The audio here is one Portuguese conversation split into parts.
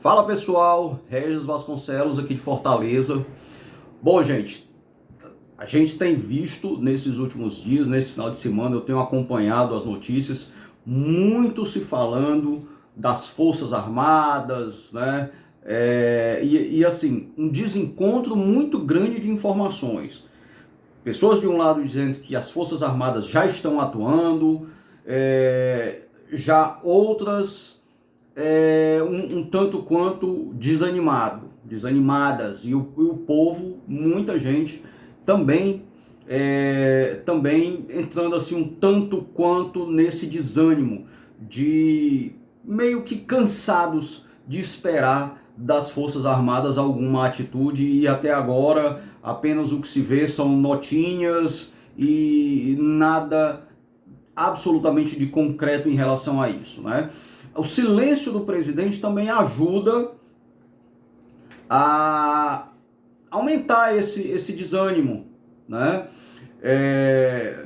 Fala pessoal, Regis Vasconcelos aqui de Fortaleza. Bom, gente, a gente tem visto nesses últimos dias, nesse final de semana, eu tenho acompanhado as notícias, muito se falando das Forças Armadas, né? Assim, um desencontro muito grande de informações. Pessoas de um lado dizendo que as Forças Armadas já estão atuando, já outras um tanto quanto desanimadas, e o povo, muita gente também também entrando assim um tanto quanto nesse desânimo, de meio que cansados de esperar das Forças Armadas alguma atitude, e até agora apenas o que se vê são notinhas e nada absolutamente de concreto em relação a isso, né? O silêncio do presidente também ajuda a aumentar esse desânimo, né?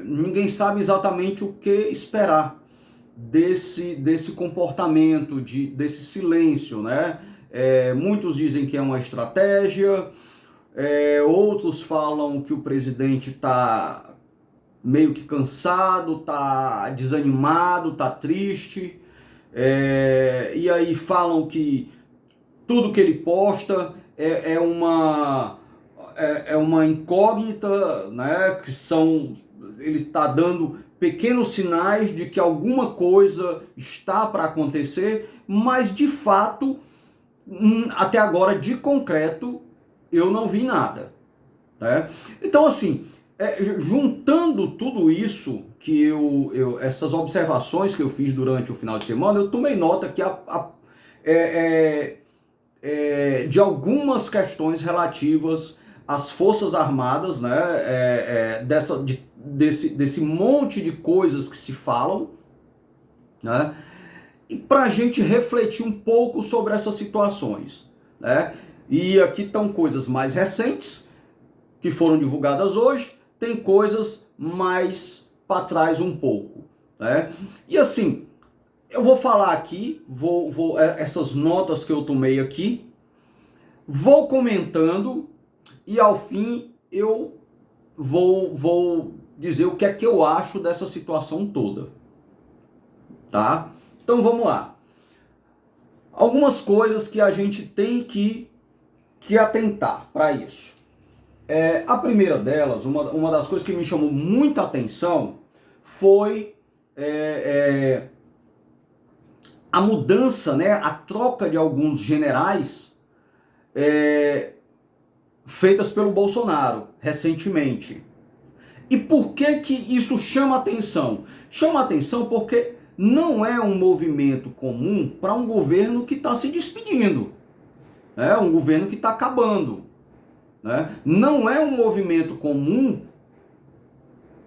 Ninguém sabe exatamente o que esperar desse comportamento, desse silêncio, né? Muitos dizem que é uma estratégia, outros falam que o presidente está meio que cansado, está desanimado, está triste. E aí falam que tudo que ele posta é uma incógnita, né? Ele está dando pequenos sinais de que alguma coisa está para acontecer, mas de fato, até agora, de concreto, eu não vi nada, né? Então, assim, juntando tudo isso que essas observações que eu fiz durante o final de semana, eu tomei nota que de algumas questões relativas às Forças Armadas, né? Desse monte de coisas que se falam, né? E para a gente refletir um pouco sobre essas situações, né? E aqui estão coisas mais recentes que foram divulgadas hoje, tem coisas mais para trás um pouco, né? E assim, eu vou falar aqui, essas notas que eu tomei aqui, vou comentando e ao fim eu vou dizer o que é que eu acho dessa situação toda, tá? Então vamos lá. Algumas coisas que a gente tem que atentar para isso. A primeira delas, uma das coisas que me chamou muita atenção foi a mudança, né, a troca de alguns generais feitas pelo Bolsonaro recentemente. E por que que isso chama atenção? Chama atenção porque não é um movimento comum para um governo que está se despedindo, né? Um governo que está acabando, né? Não é um movimento comum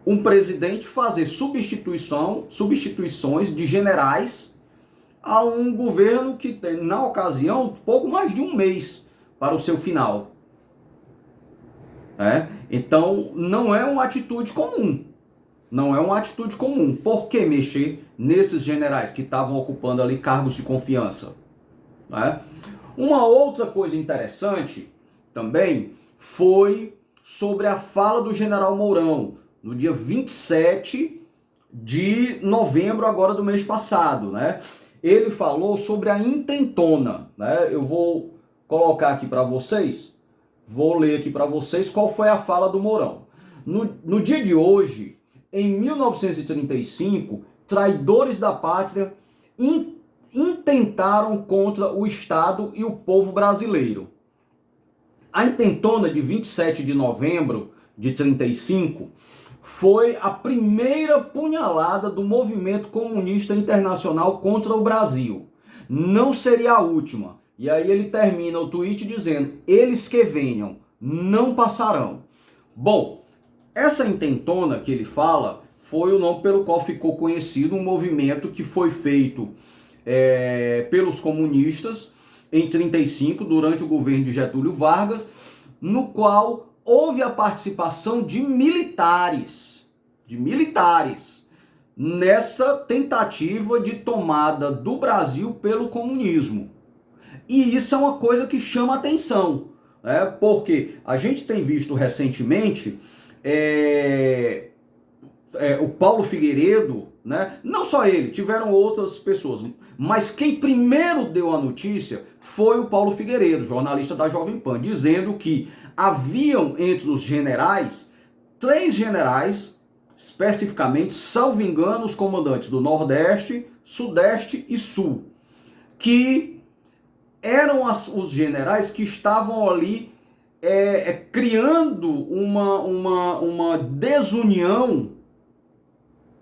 um presidente fazer substituições de generais a um governo que tem, na ocasião, pouco mais de um mês para o seu final. Então, não é uma atitude comum. Não é uma atitude comum. Por que mexer nesses generais que estavam ocupando ali cargos de confiança? Uma outra coisa interessante também foi sobre a fala do general Mourão, no dia 27 de novembro agora do mês passado, né? Ele falou sobre a intentona, né? Eu vou colocar aqui para vocês, vou ler aqui para vocês qual foi a fala do Mourão. No dia de hoje, em 1935, traidores da pátria intentaram contra o Estado e o povo brasileiro. A intentona de 27 de novembro de 35 foi a primeira punhalada do movimento comunista internacional contra o Brasil. Não seria a última. E aí ele termina o tweet dizendo: eles que venham, não passarão. Bom, essa intentona que ele fala foi o nome pelo qual ficou conhecido um movimento que foi feito pelos comunistas em 35, durante o governo de Getúlio Vargas, no qual houve a participação de militares nessa tentativa de tomada do Brasil pelo comunismo. E isso é uma coisa que chama atenção, né? Porque a gente tem visto recentemente o Paulo Figueiredo, né? Não só ele, tiveram outras pessoas, mas quem primeiro deu a notícia foi o Paulo Figueiredo, jornalista da Jovem Pan, dizendo que haviam entre os generais, 3 generais, especificamente, salvo engano, os comandantes do Nordeste, Sudeste e Sul, que eram os generais que estavam ali criando uma desunião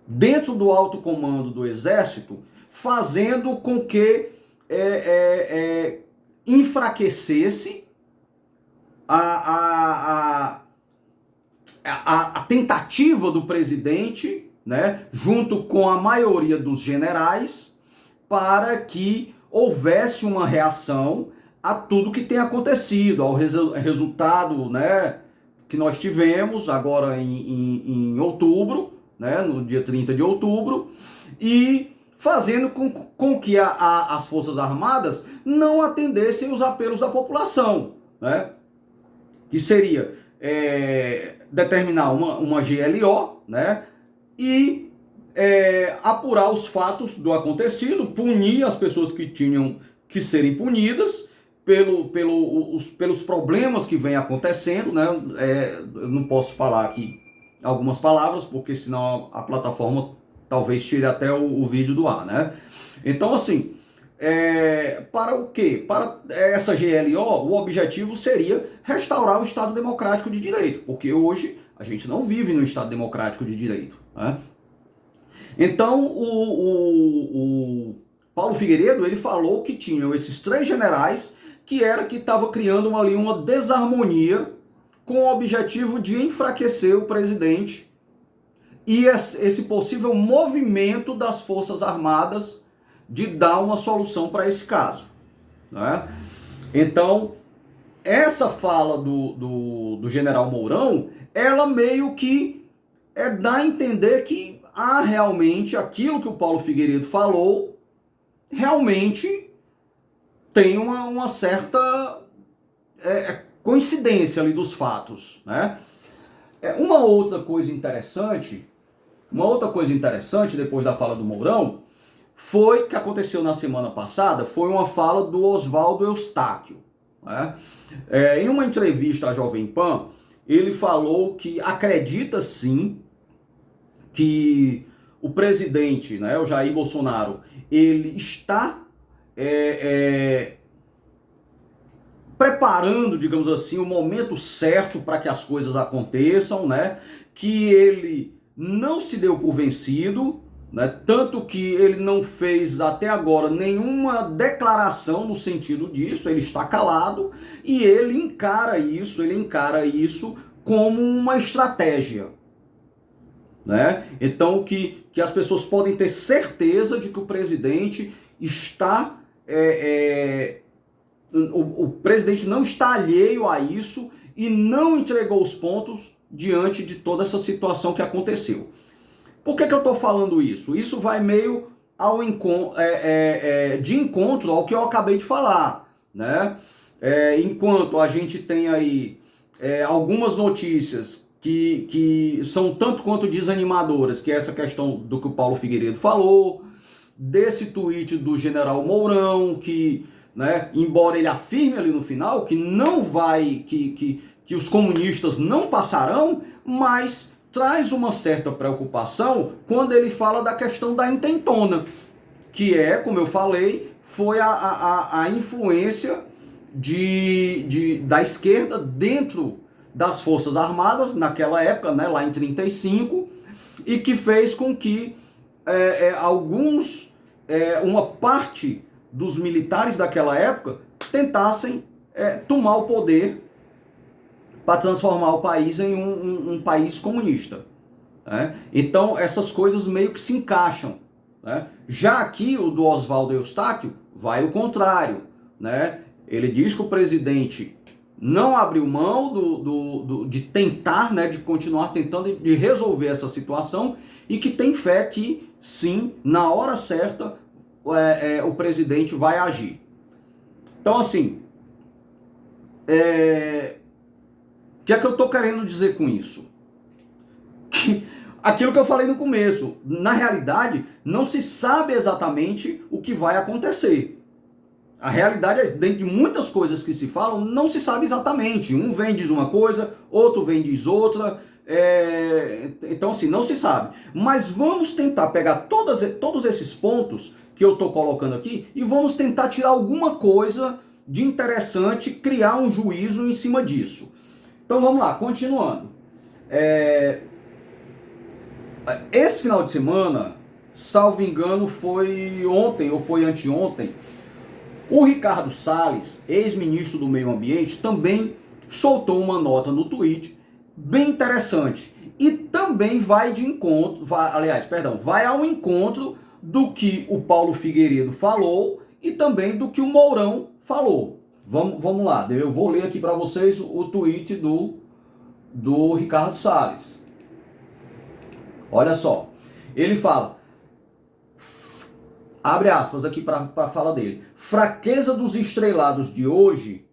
dentro do alto comando do Exército, fazendo com que enfraquecesse a tentativa do presidente, né, junto com a maioria dos generais, para que houvesse uma reação a tudo que tem acontecido, ao resultado, né, que nós tivemos agora em outubro, né, no dia 30 de outubro, e fazendo com que as Forças Armadas não atendessem os apelos da população, né, que seria determinar uma GLO, né, e apurar os fatos do acontecido, punir as pessoas que tinham que serem punidas pelos problemas que vem acontecendo, né? Eu não posso falar aqui algumas palavras, porque senão a plataforma talvez tire até o vídeo do ar, né? Então, assim, para o quê? Para essa GLO, o objetivo seria restaurar o Estado Democrático de Direito, porque hoje a gente não vive no Estado Democrático de Direito, né? Então, o Paulo Figueiredo, ele falou que tinham esses 3 generais que estavam criando ali uma desarmonia com o objetivo de enfraquecer o presidente e esse possível movimento das Forças Armadas de dar uma solução para esse caso, né? Então, essa fala do general Mourão, ela meio que dá a entender que realmente aquilo que o Paulo Figueiredo falou realmente tem uma certa coincidência ali dos fatos, né? Uma outra coisa interessante depois da fala do Mourão foi que aconteceu na semana passada, foi uma fala do Oswaldo Eustáquio, né? Em uma entrevista à Jovem Pan, ele falou que acredita sim que o presidente, né, o Jair Bolsonaro, ele está preparando, digamos assim, o momento certo para que as coisas aconteçam, né? Que ele não se deu por vencido, né? Tanto que ele não fez até agora nenhuma declaração no sentido disso, ele está calado e ele encara isso como uma estratégia, né? Então que as pessoas podem ter certeza de que o presidente está o presidente não está alheio a isso e não entregou os pontos diante de toda essa situação que aconteceu. Por que eu estou falando isso? Isso vai meio de encontro ao que eu acabei de falar, né? Enquanto a gente tem aí algumas notícias que são tanto quanto desanimadoras, que é essa questão do que o Paulo Figueiredo falou, desse tweet do general Mourão, que, né, embora ele afirme ali no final que não vai, que os comunistas não passarão, mas traz uma certa preocupação quando ele fala da questão da intentona, que como eu falei, foi a influência da esquerda dentro das Forças Armadas naquela época, né, lá em 35, e que fez com que uma parte dos militares daquela época tentassem tomar o poder para transformar o país em um país comunista, né? Então essas coisas meio que se encaixam, né? Já aqui o do Oswaldo Eustáquio vai o contrário, né? Ele diz que o presidente não abriu mão de tentar, né, de continuar tentando de resolver essa situação e que tem fé que sim, na hora certa o presidente vai agir. Então, assim, o que é que eu estou querendo dizer com isso? Que aquilo que eu falei no começo, na realidade, não se sabe exatamente o que vai acontecer. A realidade é, dentro de muitas coisas que se falam, não se sabe exatamente. Um vem e diz uma coisa, outro vem e diz outra. Então, assim, não se sabe. Mas vamos tentar pegar todos esses pontos que eu estou colocando aqui e vamos tentar tirar alguma coisa de interessante, criar um juízo em cima disso. Então, vamos lá, continuando. Esse final de semana, salvo engano, foi ontem ou foi anteontem, o Ricardo Salles, ex-ministro do Meio Ambiente, também soltou uma nota no Twitter bem interessante. E também vai ao encontro do que o Paulo Figueiredo falou e também do que o Mourão falou. Vamos lá, eu vou ler aqui para vocês o tweet do Ricardo Salles. Olha só, ele fala, abre aspas aqui para a fala dele, fraqueza dos estrelados de hoje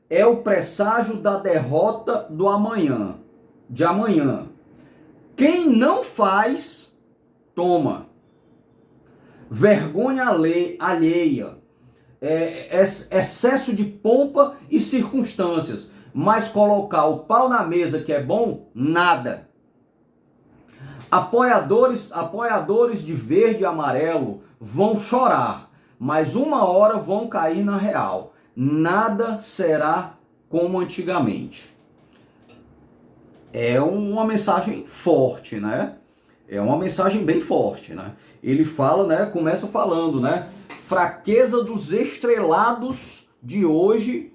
é o presságio da derrota do amanhã, de amanhã. Quem não faz, toma. Vergonha alheia, excesso de pompa e circunstâncias, mas colocar o pau na mesa que é bom, nada. Apoiadores de verde e amarelo vão chorar, mas uma hora vão cair na real. Nada será como antigamente. É uma mensagem forte, né? É uma mensagem bem forte, né? Ele fala, né? Começa falando, né? Fraqueza dos estrelados de hoje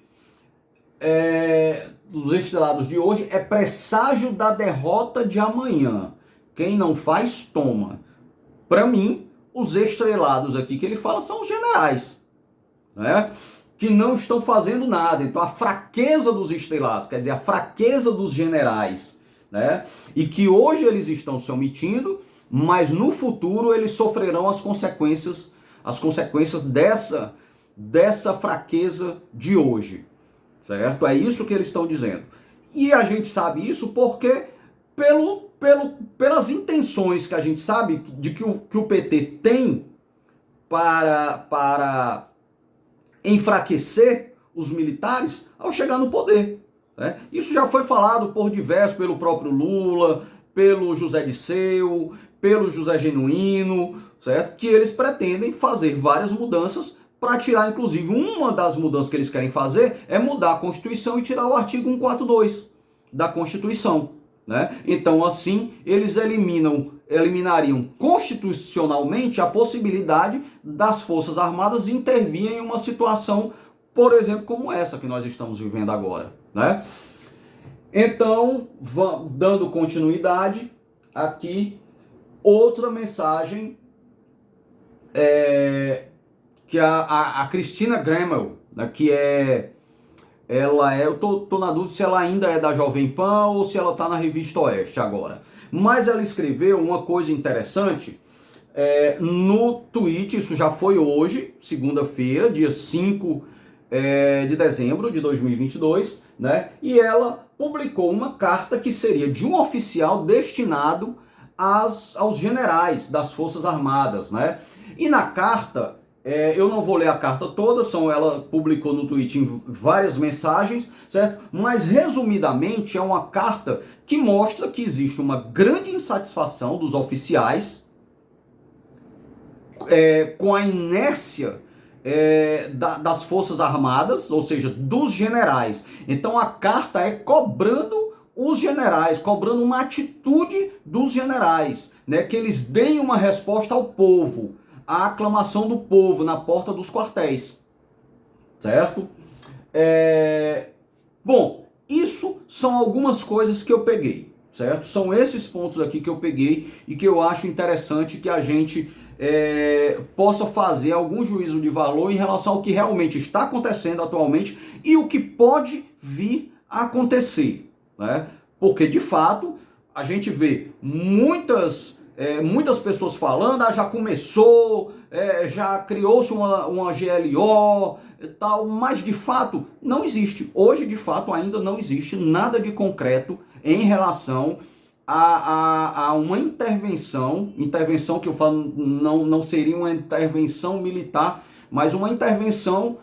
é presságio da derrota de amanhã. Quem não faz, toma. Para mim, os estrelados aqui que ele fala são os generais, né? Que não estão fazendo nada. Então, a fraqueza dos estrelados, quer dizer, a fraqueza dos generais, né? E que hoje eles estão se omitindo, mas no futuro eles sofrerão as consequências dessa fraqueza de hoje, certo? É isso que eles estão dizendo. E a gente sabe isso porque pelas intenções que a gente sabe de que o PT tem para enfraquecer os militares ao chegar no poder, né? Isso já foi falado por diversos, pelo próprio Lula, pelo José Disseu, pelo José Genuíno, certo? Que eles pretendem fazer várias mudanças para tirar, inclusive, uma das mudanças que eles querem fazer é mudar a Constituição e tirar o artigo 142 da Constituição, né? Então, assim, eles eliminariam constitucionalmente a possibilidade das Forças Armadas intervir em uma situação, por exemplo, como essa que nós estamos vivendo agora, né? Então, dando continuidade, aqui, outra mensagem que a Cristina Gremel, né, que eu tô na dúvida se ela ainda é da Jovem Pan ou se ela está na Revista Oeste agora. Mas ela escreveu uma coisa interessante no tweet, isso já foi hoje, segunda-feira, dia 5 de dezembro de 2022, né? E ela publicou uma carta que seria de um oficial destinado aos generais das Forças Armadas, né? E na carta, eu não vou ler a carta toda, ela publicou no Twitter várias mensagens, certo? Mas resumidamente é uma carta que mostra que existe uma grande insatisfação dos oficiais com a inércia das Forças Armadas, ou seja, dos generais. Então a carta é cobrando os generais, cobrando uma atitude dos generais, né? Que eles deem uma resposta ao povo, à aclamação do povo na porta dos quartéis, certo? Bom, isso são algumas coisas que eu peguei, certo? São esses pontos aqui que eu peguei e que eu acho interessante que a gente possa fazer algum juízo de valor em relação ao que realmente está acontecendo atualmente e o que pode vir a acontecer, né? Porque, de fato, a gente vê muitas muitas pessoas falando, já começou, já criou-se uma GLO e tal, mas de fato não existe. Hoje, de fato, ainda não existe nada de concreto em relação a uma intervenção que eu falo não seria uma intervenção militar, mas uma intervenção,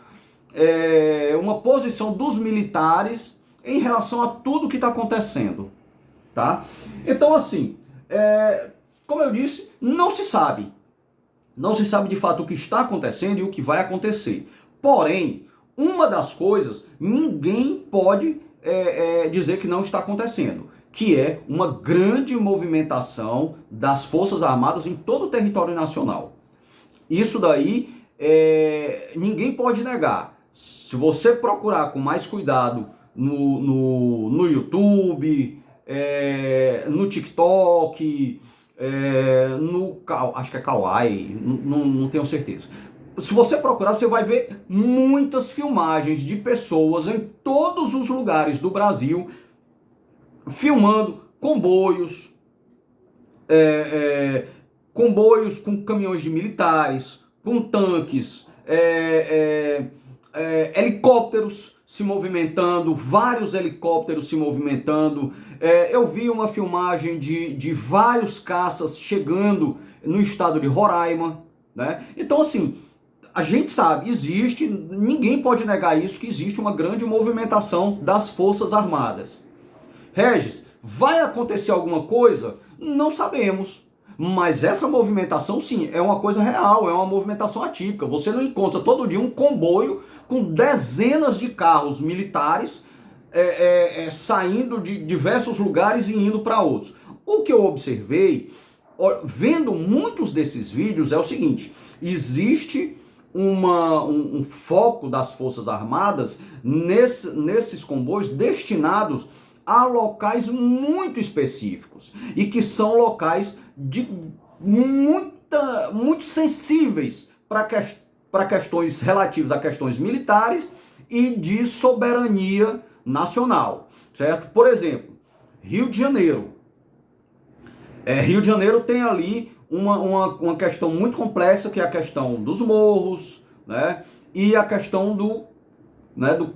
uma posição dos militares em relação a tudo que está acontecendo, tá? Então, assim, como eu disse, não se sabe de fato o que está acontecendo e o que vai acontecer. Porém, uma das coisas, ninguém pode dizer que não está acontecendo, que é uma grande movimentação das Forças Armadas em todo o território nacional. Isso daí ninguém pode negar. Se você procurar com mais cuidado no YouTube, no TikTok, acho que é Kawaii, não tenho certeza. Se você procurar, você vai ver muitas filmagens de pessoas em todos os lugares do Brasil filmando comboios, comboios com caminhões de militares, com tanques, helicópteros se movimentando, vários helicópteros se movimentando. Eu vi uma filmagem de vários caças chegando no estado de Roraima, né? Então, assim, a gente sabe, existe, ninguém pode negar isso, que existe uma grande movimentação das Forças Armadas. Regis, vai acontecer alguma coisa? Não sabemos. Mas essa movimentação, sim, é uma coisa real, é uma movimentação atípica. Você não encontra todo dia um comboio com dezenas de carros militares saindo de diversos lugares e indo para outros. O que eu observei, vendo muitos desses vídeos, é o seguinte: existe um foco das Forças Armadas nesses comboios destinados a locais muito específicos e que são locais muito sensíveis para questões relativas a questões militares e de soberania nacional, certo? Por exemplo, Rio de Janeiro. Rio de Janeiro tem ali uma questão muito complexa, que é a questão dos morros, né? E a questão do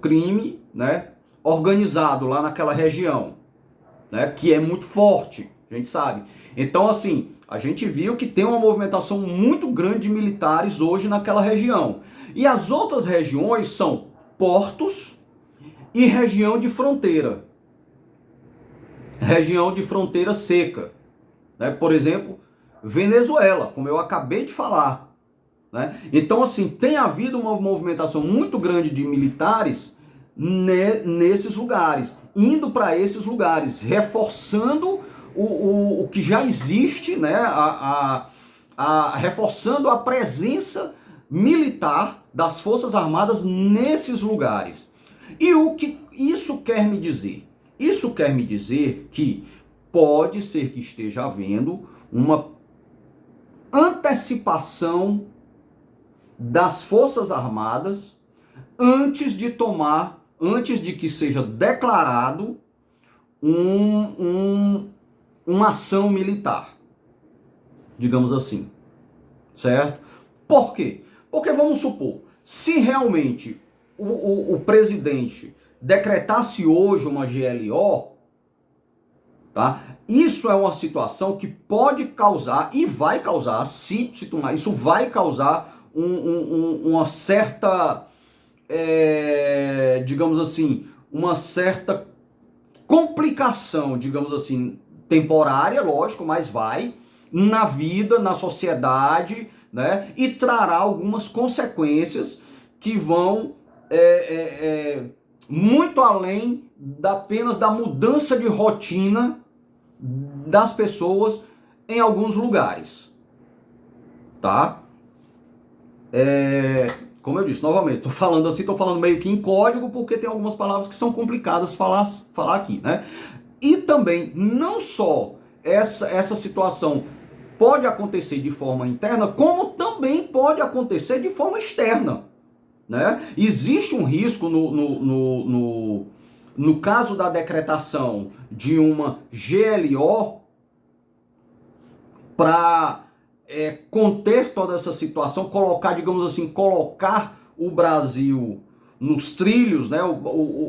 crime, né, organizado lá naquela região, né, que é muito forte, a gente sabe. Então, assim, a gente viu que tem uma movimentação muito grande de militares hoje naquela região. E as outras regiões são portos e região de fronteira. Região de fronteira seca. Né? Por exemplo, Venezuela, como eu acabei de falar. Né? Então, assim, tem havido uma movimentação muito grande de militares nesses lugares, indo para esses lugares, reforçando o que já existe, né? Reforçando a presença militar das Forças Armadas nesses lugares. E o que isso quer me dizer? Isso quer me dizer que pode ser que esteja havendo uma antecipação das Forças Armadas antes de que seja declarado uma ação militar, digamos assim, certo? Por quê? Porque vamos supor, se realmente o presidente decretasse hoje uma GLO, tá? Isso é uma situação que pode causar e vai causar, se tomar, isso vai causar uma certa, digamos assim, uma certa complicação, digamos assim, temporária, lógico, mas vai, na vida, na sociedade, né? E trará algumas consequências que vão muito além apenas da mudança de rotina das pessoas em alguns lugares, tá? Como eu disse, novamente, estou falando meio que em código, porque tem algumas palavras que são complicadas falar aqui, né? E também, não só essa situação pode acontecer de forma interna, como também pode acontecer de forma externa, né? Existe um risco no caso da decretação de uma GLO, para conter toda essa situação, colocar, digamos assim, colocar o Brasil nos trilhos, né?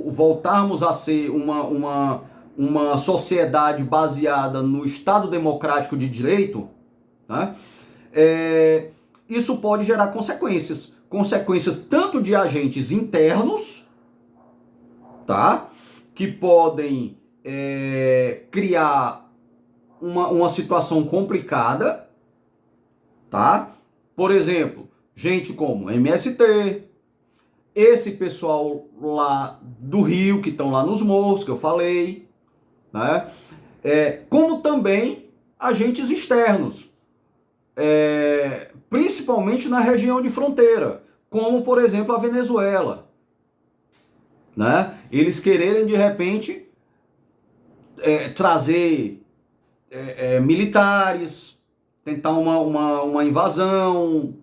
Voltarmos a ser uma sociedade baseada no Estado Democrático de Direito, né? Isso pode gerar consequências. Consequências tanto de agentes internos, tá? Que podem criar uma situação complicada, tá? Por exemplo, gente como MST, esse pessoal lá do Rio, que estão lá nos morros, que eu falei, né? Como também agentes externos, principalmente na região de fronteira, como, por exemplo, a Venezuela, né? Eles quererem, de repente, trazer militares, tentar uma invasão,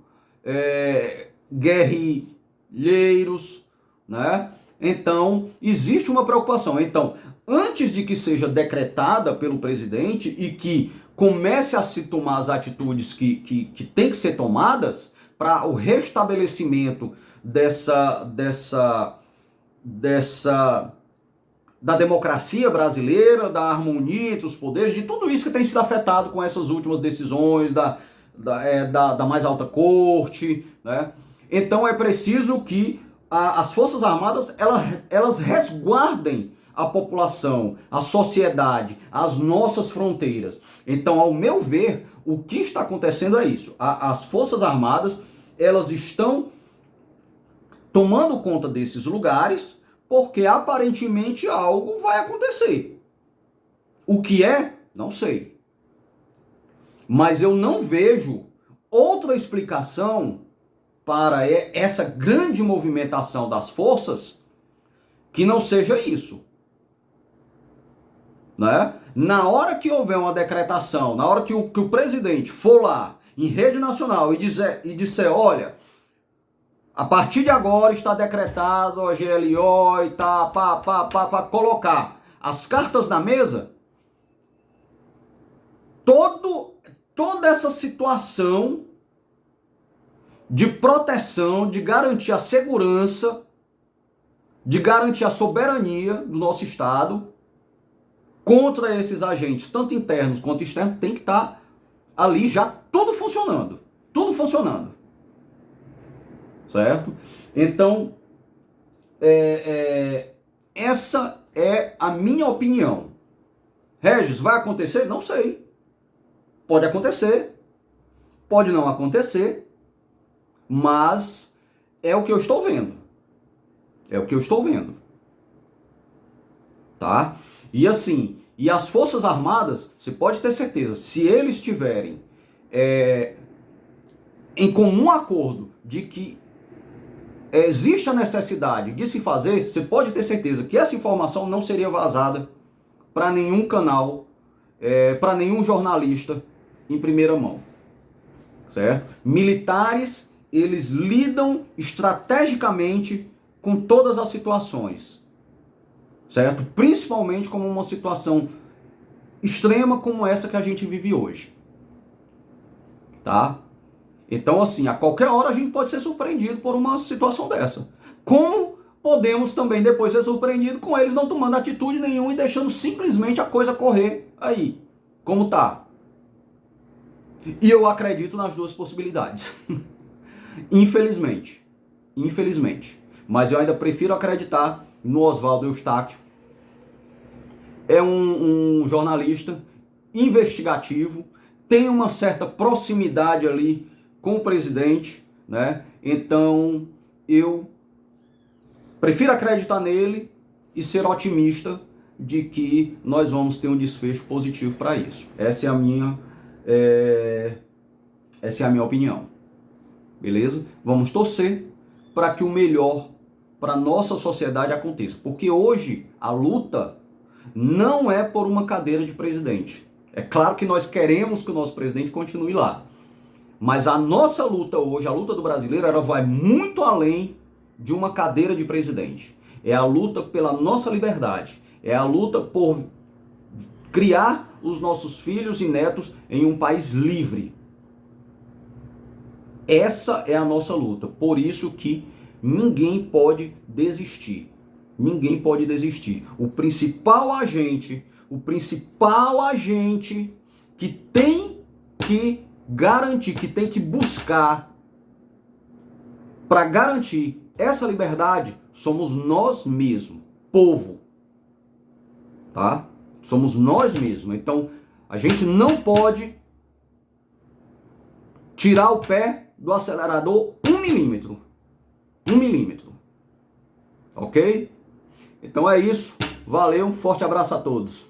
guerrilheiros, né? Então, existe uma preocupação. Então, antes de que seja decretada pelo presidente e que comece a se tomar as atitudes que tem que ser tomadas para o restabelecimento da democracia brasileira, da harmonia entre os poderes, de tudo isso que tem sido afetado com essas últimas decisões da mais alta corte, né? Então é preciso que as Forças Armadas elas resguardem a população, a sociedade, as nossas fronteiras. Então, ao meu ver, o que está acontecendo é isso. As Forças Armadas elas estão tomando conta desses lugares porque aparentemente algo vai acontecer. O que é? Não sei. Mas eu não vejo outra explicação para essa grande movimentação das forças que não seja isso. Né? Na hora que houver uma decretação, na hora que o presidente for lá em rede nacional e disser, olha, a partir de agora está decretado a GLO e tá, para colocar as cartas na mesa, toda essa situação de proteção, de garantir a segurança, de garantir a soberania do nosso Estado contra esses agentes, tanto internos quanto externos, tem que estar ali já tudo funcionando. Tudo funcionando. Certo? Então, essa é a minha opinião. Regis, vai acontecer? Não sei. Pode acontecer, pode não acontecer, mas é o que eu estou vendo. É o que eu estou vendo. Tá? E assim, e as Forças Armadas, você pode ter certeza, se eles tiverem em comum acordo de que existe a necessidade de se fazer, você pode ter certeza que essa informação não seria vazada para nenhum canal, para nenhum jornalista em primeira mão. Certo? Militares, eles lidam estrategicamente com todas as situações. Certo? Principalmente como uma situação extrema como essa que a gente vive hoje. Tá? Então, assim, a qualquer hora a gente pode ser surpreendido por uma situação dessa. Como podemos também depois ser surpreendidos com eles não tomando atitude nenhuma e deixando simplesmente a coisa correr aí, como tá. E eu acredito nas duas possibilidades. Infelizmente. Infelizmente. Mas eu ainda prefiro acreditar no Oswaldo Eustáquio. É um jornalista investigativo, tem uma certa proximidade ali com o presidente, né? Então eu prefiro acreditar nele e ser otimista de que nós vamos ter um desfecho positivo para isso. Essa é a minha opinião. Beleza? Vamos torcer para que o melhor para a nossa sociedade aconteça. Porque hoje a luta não é por uma cadeira de presidente. É claro que nós queremos que o nosso presidente continue lá. Mas a nossa luta hoje, a luta do brasileiro, ela vai muito além de uma cadeira de presidente. É a luta pela nossa liberdade. É a luta por criar os nossos filhos e netos em um país livre. Essa é a nossa luta. Por isso que ninguém pode desistir. Ninguém pode desistir. O principal agente que tem que garantir, que tem que buscar para garantir essa liberdade, somos nós mesmos, povo. Tá? Somos nós mesmos. Então, a gente não pode tirar o pé do acelerador 1 milímetro. 1 milímetro. Ok? Então é isso. Valeu, um forte abraço a todos.